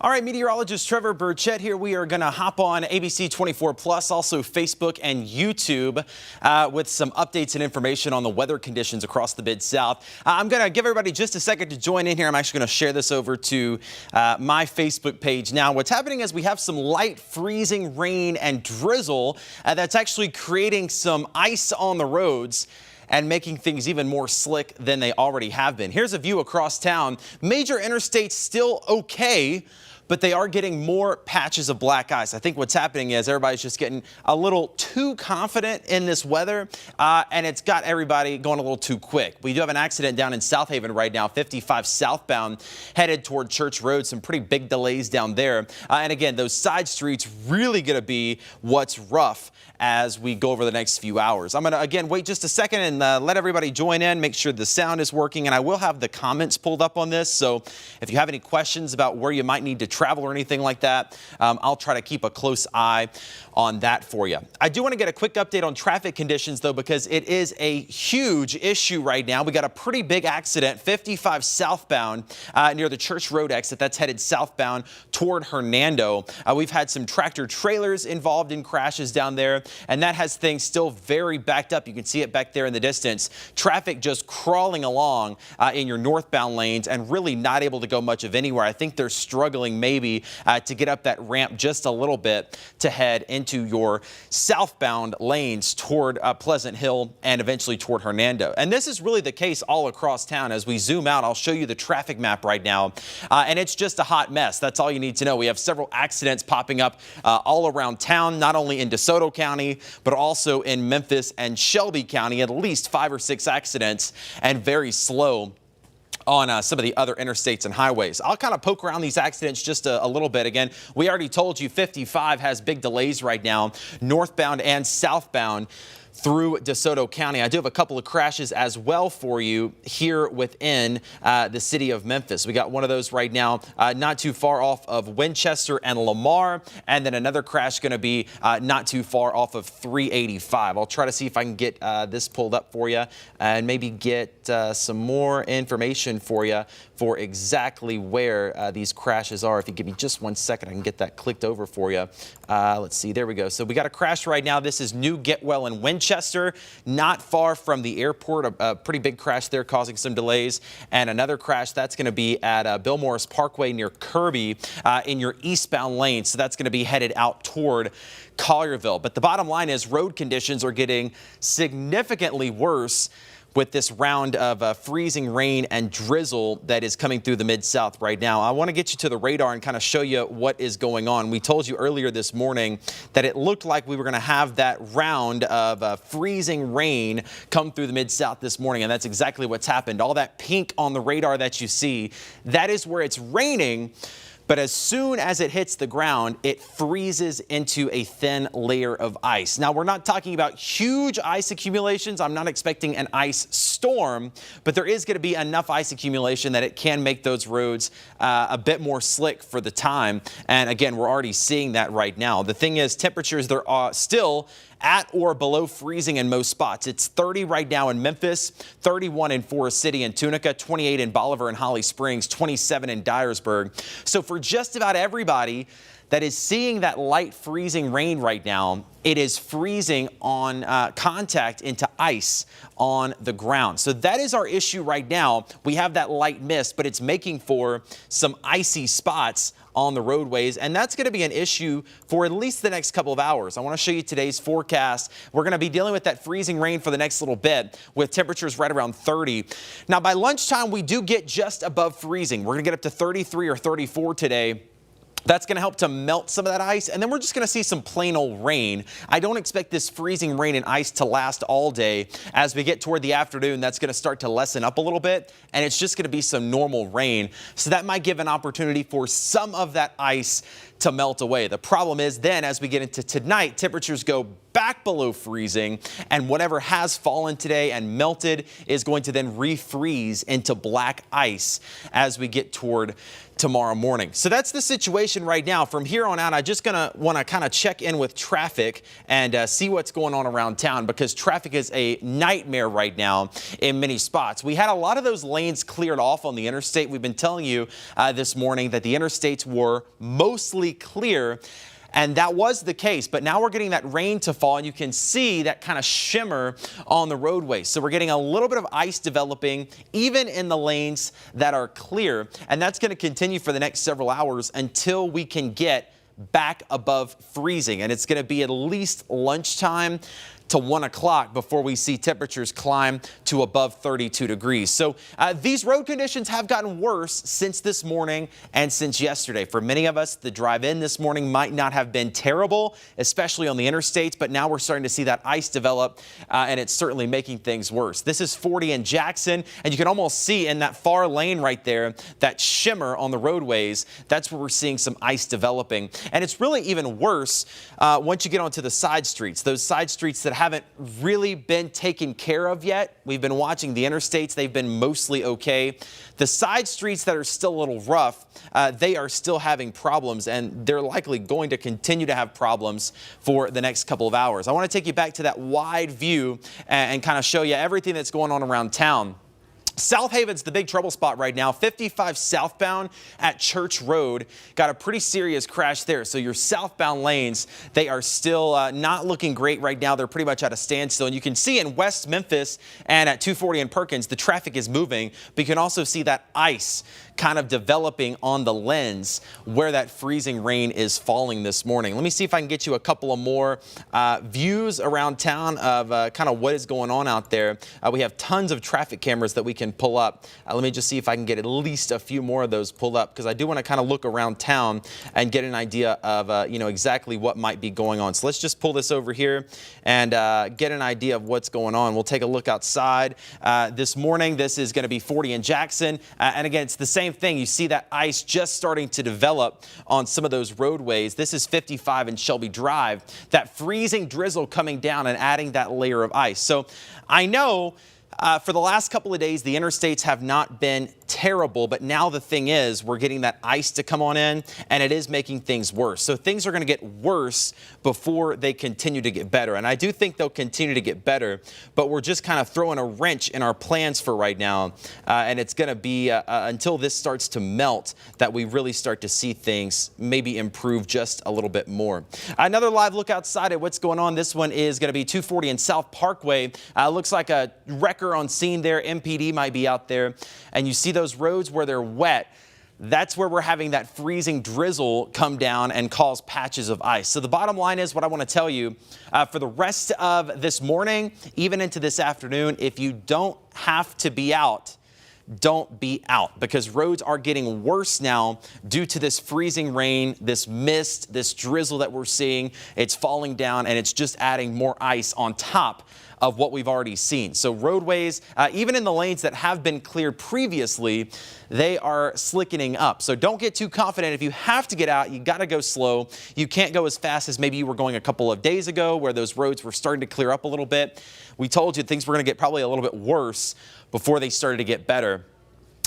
All right, meteorologist Trevor Birchett here. We are going to hop on ABC 24 Plus, also Facebook and YouTube with some updates and information on the weather conditions across the Mid-South. I'm going to give everybody just a second to join in here. I'm actually going to share this over to my Facebook page. Now, what's happening is we have some light freezing rain and drizzle that's actually creating some ice on the roads and making things even more slick than they already have been. Here's a view across town. Major interstates still okay, but they are getting more patches of black ice. I think what's happening is everybody's just getting a little too confident in this weather, and it's got everybody going a little too quick. We do have an accident down in South Haven right now, 55 southbound, headed toward Church Road. Some pretty big delays down there. And again, those side streets really going to be what's rough as we go over the next few hours. I'm going to, again, wait just a second and let everybody join in, make sure the sound is working, and I will have the comments pulled up on this. So if you have any questions about where you might need to travel or anything like that, I'll try to keep a close eye on that for you. I do want to get a quick update on traffic conditions, though, because it is a huge issue right now. We got a pretty big accident, 55 southbound near the Church Road exit. That's headed southbound toward Hernando. We've had some tractor trailers involved in crashes down there, and that has things still very backed up. You can see it back there in the distance. Traffic just crawling along in your northbound lanes and really not able to go much of anywhere. I think they're struggling maybe to get up that ramp just a little bit to head into your southbound lanes toward Pleasant Hill and eventually toward Hernando. And this is really the case all across town. As we zoom out, I'll show you the traffic map right now, and it's just a hot mess. That's all you need to know. We have several accidents popping up all around town, not only in DeSoto County, but also in Memphis and Shelby County. At least 5 or 6 accidents, and very slow on some of the other interstates and highways. I'll kind of poke around these accidents just a little bit. Again, we already told you 55 has big delays right now, northbound and southbound through DeSoto County. I do have a couple of crashes as well for you here within the city of Memphis. We got one of those right now, not too far off of Winchester and Lamar, and then another crash going to be not too far off of 385. I'll try to see if I can get this pulled up for you and maybe get some more information for you for exactly where these crashes are. If you give me just 1 second, I can get that clicked over for you. Let's see. There we go. So we got a crash right now. This is New Getwell in Winchester, not far from the airport. A pretty big crash there causing some delays. And another crash that's going to be at Bill Morris Parkway near Kirby in your eastbound lane. So that's going to be headed out toward Collierville. But the bottom line is road conditions are getting significantly worse with this round of freezing rain and drizzle that is coming through the Mid-South right now. I want to get you to the radar and kind of show you what is going on. We told you earlier this morning that it looked like we were going to have that round of freezing rain come through the Mid-South this morning, and that's exactly what's happened. All that pink on the radar that you see, that is where it's raining. But as soon as it hits the ground, it freezes into a thin layer of ice. Now, we're not talking about huge ice accumulations. I'm not expecting an ice storm, but there is going to be enough ice accumulation that it can make those roads a bit more slick for the time. And again, we're already seeing that right now. The thing is, temperatures, they're still at or below freezing in most spots. It's 30 right now in Memphis, 31 in Forest City and Tunica, 28 in Bolivar and Holly Springs, 27 in Dyersburg. So for just about everybody that is seeing that light freezing rain right now, it is freezing on contact into ice on the ground. So that is our issue right now. We have that light mist, but it's making for some icy spots on the roadways, and that's going to be an issue for at least the next couple of hours. I want to show you today's forecast. We're going to be dealing with that freezing rain for the next little bit with temperatures right around 30. Now, by lunchtime, we do get just above freezing. We're going to get up to 33 or 34 today. That's going to help to melt some of that ice, and then we're just going to see some plain old rain. I don't expect this freezing rain and ice to last all day. As we get toward the afternoon, that's going to start to lessen up a little bit, and it's just going to be some normal rain. So that might give an opportunity for some of that ice to melt away. The problem is then as we get into tonight, temperatures go back below freezing, and whatever has fallen today and melted is going to then refreeze into black ice as we get toward tomorrow morning. So that's the situation right now. From here on out, I just want to kind of check in with traffic and see what's going on around town, because traffic is a nightmare right now in many spots. We had a lot of those lanes cleared off on the interstate. We've been telling you this morning that the interstates were mostly clear. And that was the case, but now we're getting that rain to fall, and you can see that kind of shimmer on the roadway. So we're getting a little bit of ice developing even in the lanes that are clear, and that's going to continue for the next several hours until we can get back above freezing. And it's going to be at least lunchtime to 1 o'clock before we see temperatures climb to above 32 degrees. So these road conditions have gotten worse since this morning and since yesterday. For many of us, the drive in this morning might not have been terrible, especially on the interstates, but now we're starting to see that ice develop, and it's certainly making things worse. This is 40 in Jackson, and you can almost see in that far lane right there, that shimmer on the roadways. That's where we're seeing some ice developing. And it's really even worse once you get onto the side streets, those side streets that haven't really been taken care of yet. We've been watching the interstates. They've been mostly okay. The side streets that are still a little rough, they are still having problems, and they're likely going to continue to have problems for the next couple of hours. I want to take you back to that wide view and kind of show you everything that's going on around town. South Haven's the big trouble spot right now. 55 southbound at Church Road. Got a pretty serious crash there. So your southbound lanes, they are still not looking great right now. They're pretty much at a standstill. And you can see in West Memphis and at 240 in Perkins, the traffic is moving. But you can also see that ice kind of developing on the lens where that freezing rain is falling this morning. Let me see if I can get you a couple of more views around town of kind of what is going on out there. We have tons of traffic cameras that we can pull up. Let me just see if I can get at least a few more of those pulled up, because I do want to kind of look around town and get an idea of exactly what might be going on. So let's just pull this over here and get an idea of what's going on. We'll take a look outside this morning. This is going to be 40 in Jackson, and again, it's the same thing. You see that ice just starting to develop on some of those roadways. This is 55 in Shelby Drive. That freezing drizzle coming down and adding that layer of ice. So I know for the last couple of days, the interstates have not been terrible, but now the thing is, we're getting that ice to come on in, and it is making things worse. So things are going to get worse before they continue to get better. And I do think they'll continue to get better, but we're just kind of throwing a wrench in our plans for right now. And it's going to be until this starts to melt that we really start to see things maybe improve just a little bit more. Another live look outside at what's going on. This one is going to be 240 in South Parkway. Looks like a wrecker on scene there. MPD might be out there, and you see those roads where they're wet. That's where we're having that freezing drizzle come down and cause patches of ice. So the bottom line is, what I want to tell you for the rest of this morning, even into this afternoon, if you don't have to be out, don't be out, because roads are getting worse now due to this freezing rain, this mist, this drizzle that we're seeing. It's falling down, and it's just adding more ice on top of what we've already seen. So roadways, even in the lanes that have been cleared previously, they are slickening up. So don't get too confident. If you have to get out, you got to go slow. You can't go as fast as maybe you were going a couple of days ago, where those roads were starting to clear up a little bit. We told you things were going to get probably a little bit worse before they started to get better.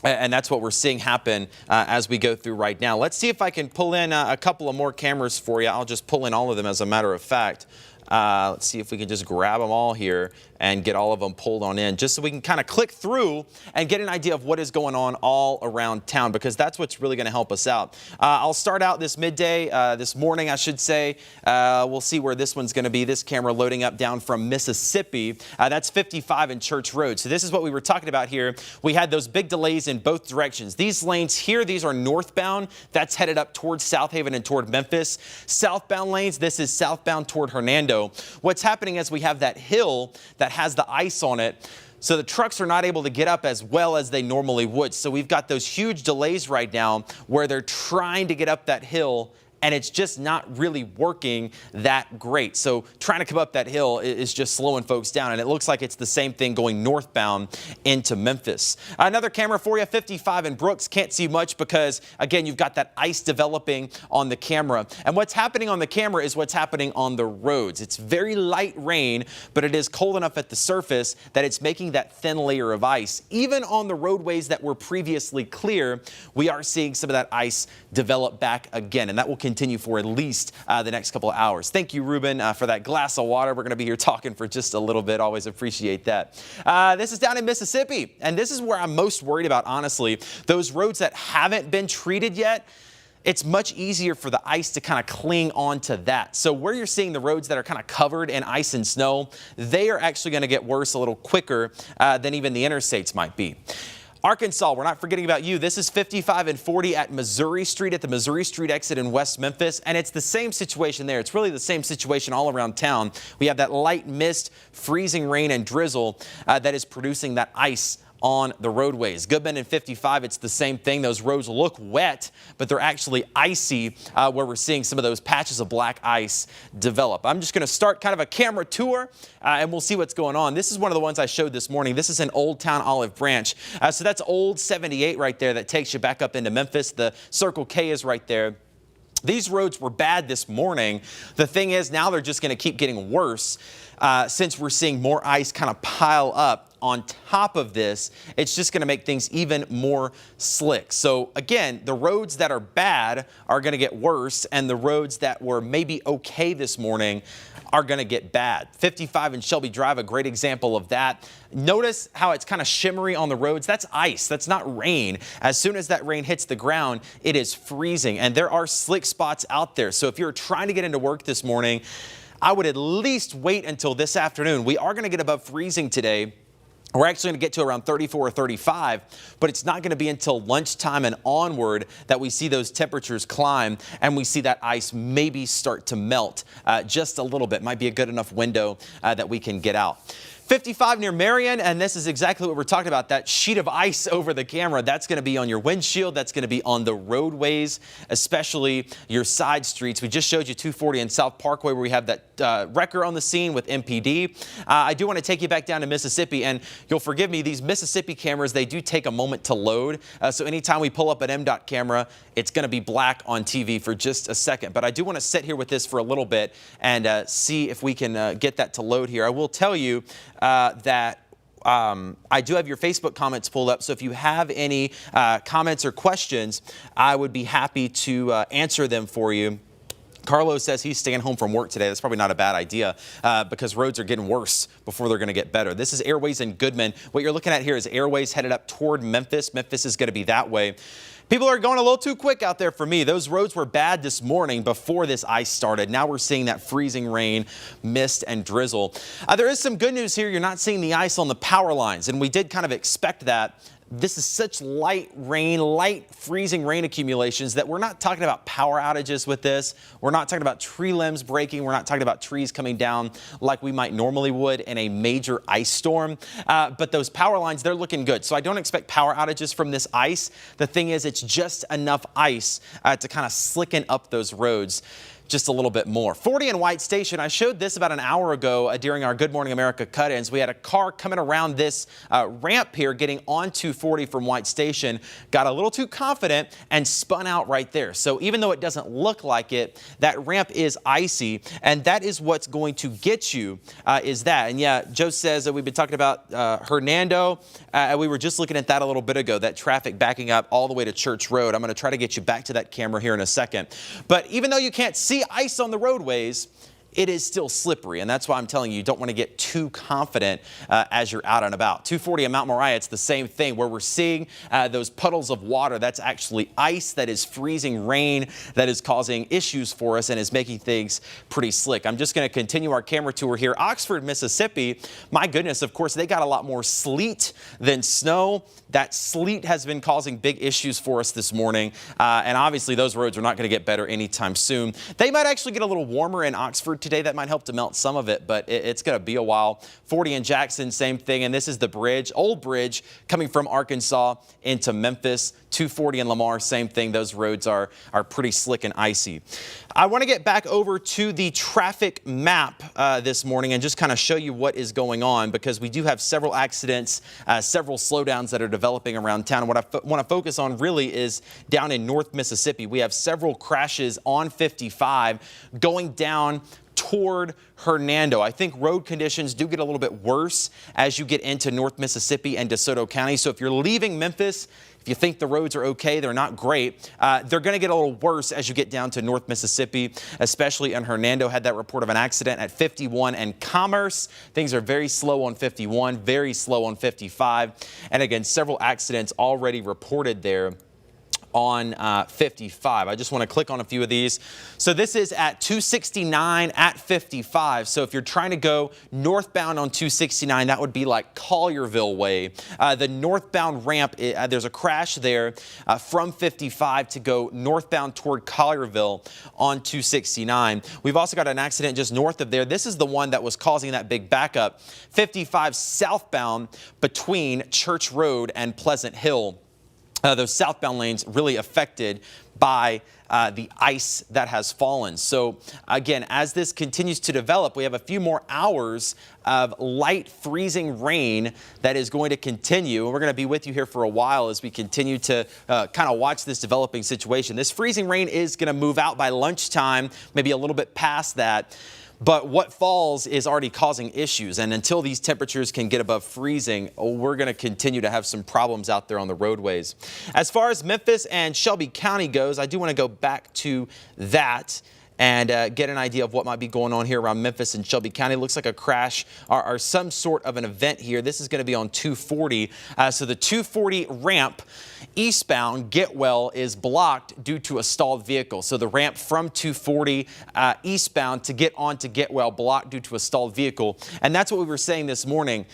And that's what we're seeing happen as we go through right now. Let's see if I can pull in a couple of more cameras for you. I'll just pull in all of them as a matter of fact. Let's see if we can just grab them all here and get all of them pulled on in, just so we can kind of click through and get an idea of what is going on all around town, because that's what's really going to help us out. I'll start out this midday, this morning, I should say. We'll see where this one's going to be. This camera loading up down from Mississippi. That's 55 in Church Road. So this is what we were talking about here. We had those big delays in both directions. These lanes here, these are northbound. That's headed up towards South Haven and toward Memphis. Southbound lanes, this is southbound toward Hernando. What's happening is we have that hill that has the ice on it, so the trucks are not able to get up as well as they normally would. So we've got those huge delays right now where they're trying to get up that hill and it's just not really working that great. So trying to come up that hill is just slowing folks down, and it looks like it's the same thing going northbound into Memphis. Another camera for you, 55 in Brooks. Can't see much because, again, you've got that ice developing on the camera. And what's happening on the camera is what's happening on the roads. It's very light rain, but it is cold enough at the surface that it's making that thin layer of ice. Even on the roadways that were previously clear, we are seeing some of that ice develop back again, and that will continue for at least the next couple of hours. Thank you, Ruben, for that glass of water. We're going to be here talking for just a little bit. Always appreciate that. This is down in Mississippi, and this is where I'm most worried about, honestly. Those roads that haven't been treated yet, it's much easier for the ice to kind of cling onto that. So where you're seeing the roads that are kind of covered in ice and snow, they are actually going to get worse a little quicker than even the interstates might be. Arkansas, we're not forgetting about you. This is 55 and 40 at Missouri Street, at the Missouri Street exit in West Memphis. And it's the same situation there. It's really the same situation all around town. We have that light mist, freezing rain and drizzle that is producing that ice on the roadways. Goodman and 55, it's the same thing. Those roads look wet, but they're actually icy where we're seeing some of those patches of black ice develop. I'm just going to start kind of a camera tour and we'll see what's going on. This is one of the ones I showed this morning. This is in Old Town Olive Branch. So that's Old 78 right there that takes you back up into Memphis. The Circle K is right there. These roads were bad this morning. The thing is, now they're just going to keep getting worse since we're seeing more ice kind of pile up on top of this. It's just going to make things even more slick. So again, the roads that are bad are going to get worse, and the roads that were maybe okay this morning are going to get bad. 55 and Shelby Drive, a great example of that. Notice how it's kind of shimmery on the roads. That's ice. That's not rain. As soon as that rain hits the ground, it is freezing, and there are slick spots out there. So if you're trying to get into work this morning, I would at least wait until this afternoon. We are going to get above freezing today. We're actually going to get to around 34 or 35, but it's not going to be until lunchtime and onward that we see those temperatures climb and we see that ice maybe start to melt just a little bit. Might be a good enough window that we can get out. 55 near Marion, and this is exactly what we're talking about, that sheet of ice over the camera. That's going to be on your windshield. That's going to be on the roadways, especially your side streets. We just showed you 240 and South Parkway where we have that wrecker on the scene with MPD. I do want to take you back down to Mississippi, and you'll forgive me, these Mississippi cameras, they do take a moment to load. So anytime we pull up an MDOT camera, it's going to be black on TV for just a second. But I do want to sit here with this for a little bit and see if we can get that to load here. I will tell you that I do have your Facebook comments pulled up, so if you have any comments or questions, I would be happy to answer them for you. Carlos says he's staying home from work today. That's probably not a bad idea because roads are getting worse before they're going to get better. This is Airways in Goodman. What you're looking at here is Airways headed up toward Memphis. Memphis is going to be that way. People are going a little too quick out there for me. Those roads were bad this morning before this ice started. Now we're seeing that freezing rain, mist, and drizzle. There is some good news here. You're not seeing the ice on the power lines, and we did kind of expect that. This is such light rain, light freezing rain accumulations that we're not talking about power outages with this. We're not talking about tree limbs breaking. We're not talking about trees coming down like we might normally would in a major ice storm. But those power lines, they're looking good. So I don't expect power outages from this ice. The thing is, it's just enough ice to kind of slicken up those roads just a little bit more. 40 in White Station. I showed this about an hour ago during our Good Morning America cut-ins. We had a car coming around this ramp here getting onto 40 from White Station, got a little too confident and spun out right there. So even though it doesn't look like it, that ramp is icy, and that is what's going to get you is that. And yeah, Joe says that we've been talking about Hernando. We were just looking at that a little bit ago, that traffic backing up all the way to Church Road. I'm going to try to get you back to that camera here in a second. But even though you can't see ice on the roadways, it is still slippery, and that's why I'm telling you, you don't want to get too confident as you're out and about. 240 in Mount Moriah, it's the same thing where we're seeing those puddles of water. That's actually ice that is freezing rain that is causing issues for us and is making things pretty slick. I'm just going to continue our camera tour here. Oxford, Mississippi, my goodness, of course, they got a lot more sleet than snow. That sleet has been causing big issues for us this morning, and obviously those roads are not going to get better anytime soon. They might actually get a little warmer in Oxford today. That might help to melt some of it, but it's going to be a while. 40 in Jackson, same thing. And this is the bridge, old bridge, coming from Arkansas into Memphis. 240 in Lamar, same thing. Those roads are pretty slick and icy. I want to get back over to the traffic map this morning and just kind of show you what is going on, because we do have several accidents, several slowdowns that are developing around town. And what I want to focus on really is down in North Mississippi. We have several crashes on 55 going down toward Hernando. I think road conditions do get a little bit worse as you get into North Mississippi and DeSoto County. So if you're leaving Memphis, if you think the roads are okay, they're not great. They're going to get a little worse as you get down to North Mississippi, especially in Hernando. Had that report of an accident at 51 and Commerce. Things are very slow on 51, very slow on 55. And again, several accidents already reported there on 55. I just want to click on a few of these. So this is at 269 at 55. So if you're trying to go northbound on 269, that would be like Collierville way. The northbound ramp, there's a crash there from 55 to go northbound toward Collierville on 269. We've also got an accident just north of there. This is the one that was causing that big backup. 55 southbound between Church Road and Pleasant Hill. Those southbound lanes really affected by the ice that has fallen. So again, as this continues to develop, we have a few more hours of light freezing rain that is going to continue. And we're going to be with you here for a while as we continue to kind of watch this developing situation. This freezing rain is going to move out by lunchtime, maybe a little bit past that. But what falls is already causing issues, and until these temperatures can get above freezing, we're going to continue to have some problems out there on the roadways. As far as Memphis and Shelby County goes, I do want to go back to that and get an idea of what might be going on here around Memphis and Shelby County. It looks like a crash or some sort of an event here. This is going to be on 240. So the 240 ramp eastbound Getwell is blocked due to a stalled vehicle. So the ramp from 240 eastbound to get onto Getwell blocked due to a stalled vehicle. And that's what we were saying this morning.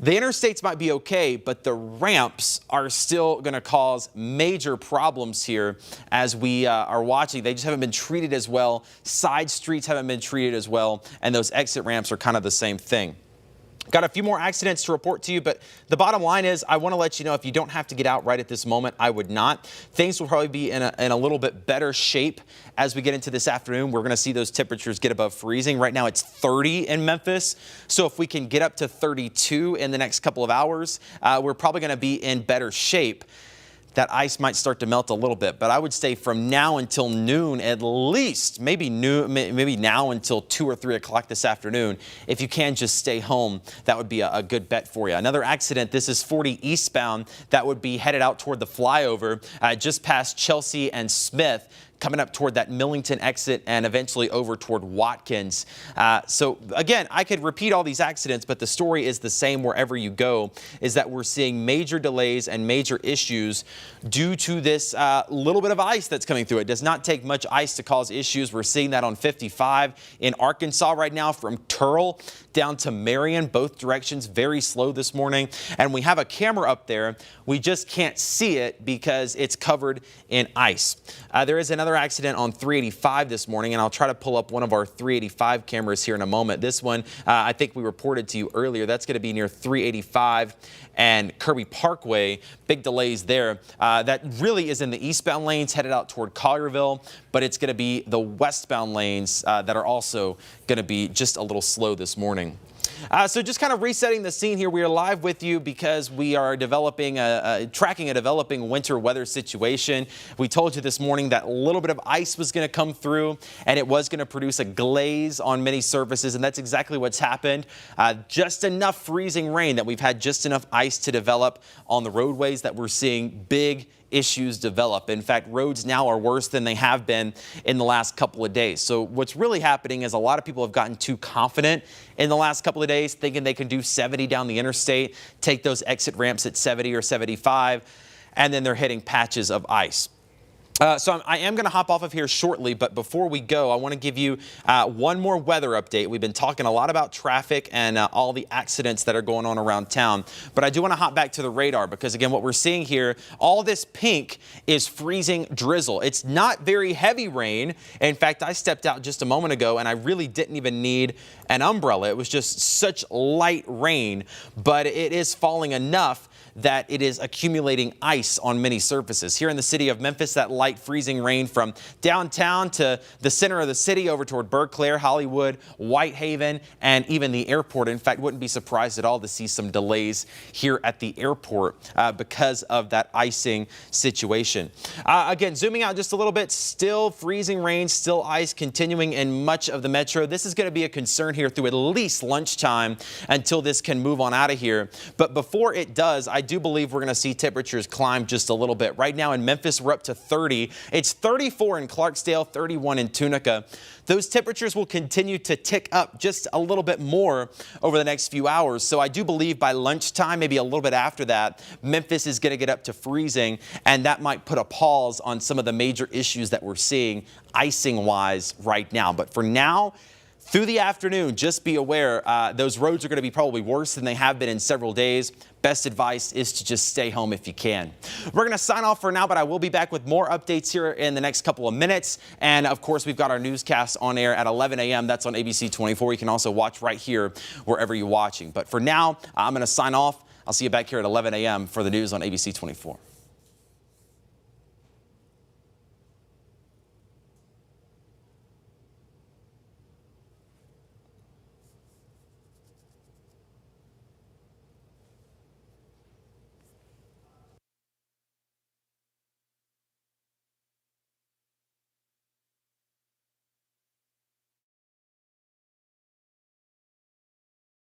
The interstates might be okay, but the ramps are still going to cause major problems here as we are watching. They just haven't been treated as well. Side streets haven't been treated as well, and those exit ramps are kind of the same thing. Got a few more accidents to report to you, but the bottom line is I want to let you know if you don't have to get out right at this moment, I would not. Things will probably be in a little bit better shape as we get into this afternoon. We're going to see those temperatures get above freezing. Right now it's 30 in Memphis, so if we can get up to 32 in the next couple of hours, we're probably going to be in better shape. That ice might start to melt a little bit, but I would say from now until noon at least, maybe now until 2 or 3 o'clock this afternoon, if you can just stay home, that would be a good bet for you. Another accident, this is 40 eastbound, that would be headed out toward the flyover just past Chelsea and Smith, coming up toward that Millington exit and eventually over toward Watkins. So again, I could repeat all these accidents, but the story is the same wherever you go, is that we're seeing major delays and major issues due to this little bit of ice that's coming through. It does not take much ice to cause issues. We're seeing that on 55 in Arkansas right now from Turl down to Marion, both directions, very slow this morning. And we have a camera up there. We just can't see it because it's covered in ice. There is another accident on 385 this morning, and I'll try to pull up one of our 385 cameras here in a moment. This one, I think we reported to you earlier. That's going to be near 385 and Kirby Parkway. Big delays there. That really is in the eastbound lanes headed out toward Collierville, but it's going to be the westbound lanes that are also going to be just a little slow this morning. So just kind of resetting the scene here, we are live with you because we are developing tracking a developing winter weather situation. We told you this morning that a little bit of ice was going to come through and it was going to produce a glaze on many surfaces, and that's exactly what's happened. Just enough freezing rain that we've had just enough ice to develop on the roadways that we're seeing big issues develop. In fact, roads now are worse than they have been in the last couple of days. So what's really happening is a lot of people have gotten too confident in the last couple of days, thinking they can do 70 down the interstate, take those exit ramps at 70 or 75, and then they're hitting patches of ice. So I am going to hop off of here shortly, but before we go, I want to give you one more weather update. We've been talking a lot about traffic and all the accidents that are going on around town, but I do want to hop back to the radar because, again, what we're seeing here, all this pink is freezing drizzle. It's not very heavy rain. In fact, I stepped out just a moment ago and I really didn't even need an umbrella. It was just such light rain, but it is falling enough that it is accumulating ice on many surfaces. Here in the city of Memphis, that light freezing rain from downtown to the center of the city over toward Berkeley, Hollywood, Whitehaven, and even the airport. In fact, wouldn't be surprised at all to see some delays here at the airport because of that icing situation. Again, zooming out just a little bit, still freezing rain, still ice continuing in much of the metro. This is going to be a concern here through at least lunchtime until this can move on out of here. But before it does, I do believe we're going to see temperatures climb just a little bit. Right now in Memphis, we're up to 30. It's 34 in Clarksdale, 31 in Tunica. Those temperatures will continue to tick up just a little bit more over the next few hours. So I do believe by lunchtime, maybe a little bit after that, Memphis is going to get up to freezing, and that might put a pause on some of the major issues that we're seeing icing-wise right now. But for now, through the afternoon, just be aware those roads are going to be probably worse than they have been in several days. Best advice is to just stay home if you can. We're going to sign off for now, but I will be back with more updates here in the next couple of minutes. And of course, we've got our newscast on air at 11 a.m. That's on ABC 24. You can also watch right here wherever you're watching. But for now, I'm going to sign off. I'll see you back here at 11 a.m. for the news on ABC 24.